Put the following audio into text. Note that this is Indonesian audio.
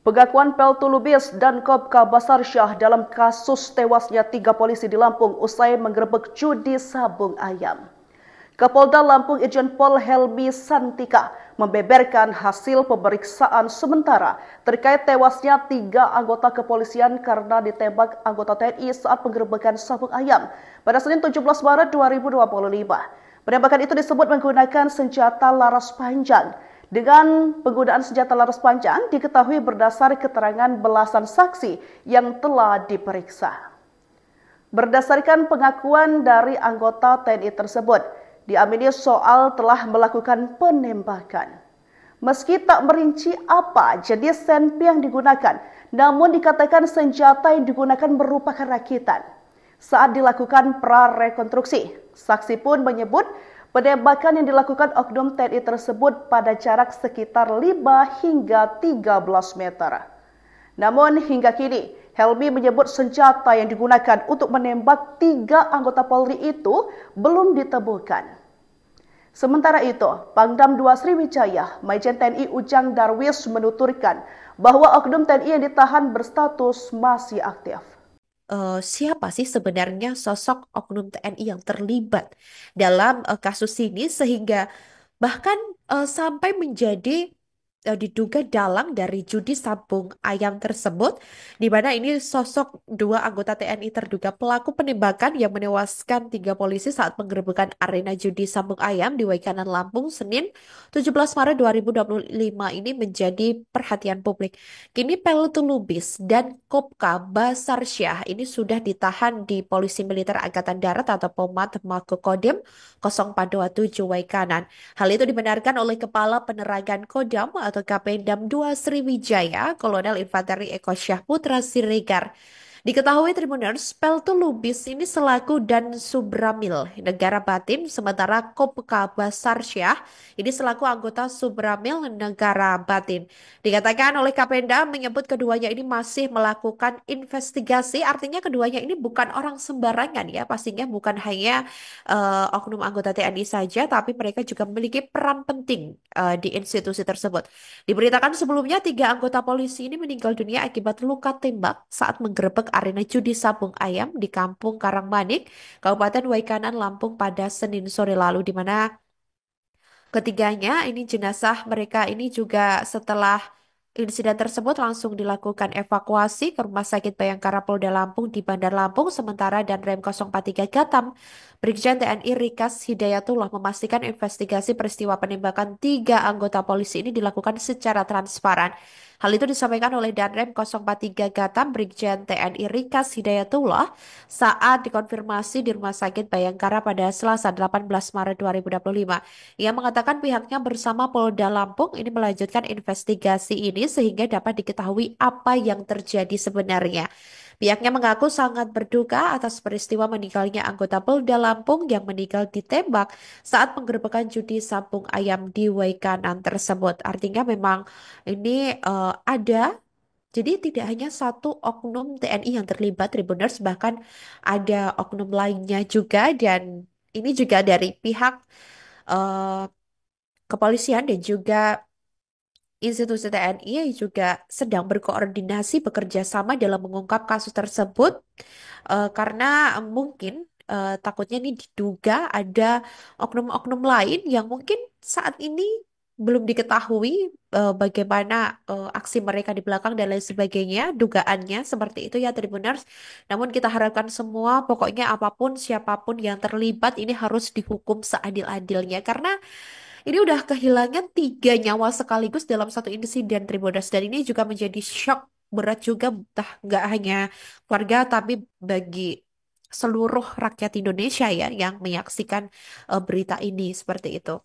Pengakuan Peltu Lubis dan Kopka Basar Syah dalam kasus tewasnya 3 polisi di Lampung usai menggerebek judi sabung ayam. Kapolda Lampung Irjen Pol Helmi Santika membeberkan hasil pemeriksaan sementara terkait tewasnya 3 anggota kepolisian karena ditembak anggota TNI saat penggerebekan sabung ayam pada Senin 17 Maret 2025. Penembakan itu disebut menggunakan senjata laras panjang. Dengan penggunaan senjata laras panjang diketahui berdasar keterangan belasan saksi yang telah diperiksa. Berdasarkan pengakuan dari anggota TNI tersebut, diamini soal telah melakukan penembakan. Meski tak merinci apa jenis senpi yang digunakan, namun dikatakan senjata yang digunakan merupakan rakitan. Saat dilakukan prarekonstruksi, saksi pun menyebut penembakan yang dilakukan oknum TNI tersebut pada jarak sekitar 5 hingga 13 meter. Namun hingga kini, Helmi menyebut senjata yang digunakan untuk menembak 3 anggota Polri itu belum ditemukan. Sementara itu, Pangdam 2 Sriwijaya, Majen TNI Ujang Darwis menuturkan bahwa oknum TNI yang ditahan berstatus masih aktif. Siapa sih sebenarnya sosok oknum TNI yang terlibat dalam kasus ini sehingga bahkan sampai menjadi diduga dalang dari judi sabung ayam tersebut, di mana ini sosok 2 anggota TNI terduga pelaku penembakan yang menewaskan 3 polisi saat penggerebekan arena judi sabung ayam di Waikanan Lampung Senin 17 Maret 2025 ini menjadi perhatian publik. Kini Peltu Lubis dan Kopka Basar Syah ini sudah ditahan di Polisi Militer Angkatan Darat atau Pomat Makokodim 0427 Waikanan. Hal itu dibenarkan oleh Kepala Penerangan Kodam atau Kapendam 2 Sriwijaya, Kolonel Infanteri Eko Syahputra Siregar. Diketahui Tribuners, Peltu Lubis ini selaku dan Subramil, negara batin, sementara Kopka Basar Syah ini selaku anggota Subramil, negara batin. Dikatakan oleh Kapenda menyebut keduanya ini masih melakukan investigasi, artinya keduanya ini bukan orang sembarangan ya, pastinya bukan hanya oknum anggota TNI saja, tapi mereka juga memiliki peran penting di institusi tersebut. Diberitakan sebelumnya 3 anggota polisi ini meninggal dunia akibat luka tembak saat menggerebek arena judi sabung ayam di Kampung Karangmanik, Kabupaten Waikanan, Lampung pada Senin sore lalu, di mana ketiganya ini jenazah mereka ini juga setelah insiden tersebut langsung dilakukan evakuasi ke Rumah Sakit Bayangkara Polda Lampung di Bandar Lampung, sementara dan Rem 043 Gatam, Brigjen TNI Rikas Hidayatullah memastikan investigasi peristiwa penembakan 3 anggota polisi ini dilakukan secara transparan. Hal itu disampaikan oleh Danrem 043 Gatam, Brigjen TNI Rikas Hidayatullah saat dikonfirmasi di Rumah Sakit Bayangkara pada Selasa 18 Maret 2025. Ia mengatakan pihaknya bersama Polda Lampung ini melanjutkan investigasi ini sehingga dapat diketahui apa yang terjadi sebenarnya. Pihaknya mengaku sangat berduka atas peristiwa meninggalnya anggota Polda Lampung yang meninggal ditembak saat penggerbekan judi sabung ayam di Waikanan tersebut. Artinya memang ini ada, jadi tidak hanya satu oknum TNI yang terlibat, Tribuners, bahkan ada oknum lainnya juga, dan ini juga dari pihak eh, kepolisian dan juga institusi TNI yang juga sedang berkoordinasi bekerja sama dalam mengungkap kasus tersebut, karena mungkin takutnya ini diduga ada oknum-oknum lain yang mungkin saat ini belum diketahui bagaimana aksi mereka di belakang dan lain sebagainya, dugaannya seperti itu ya Tribuners. Namun kita harapkan semua, pokoknya apapun siapapun yang terlibat ini harus dihukum seadil-adilnya, karena ini udah kehilangan 3 nyawa sekaligus dalam satu insiden Tribodas, dan ini juga menjadi shock berat juga, entah nggak hanya keluarga tapi bagi seluruh rakyat Indonesia ya yang menyaksikan berita ini seperti itu.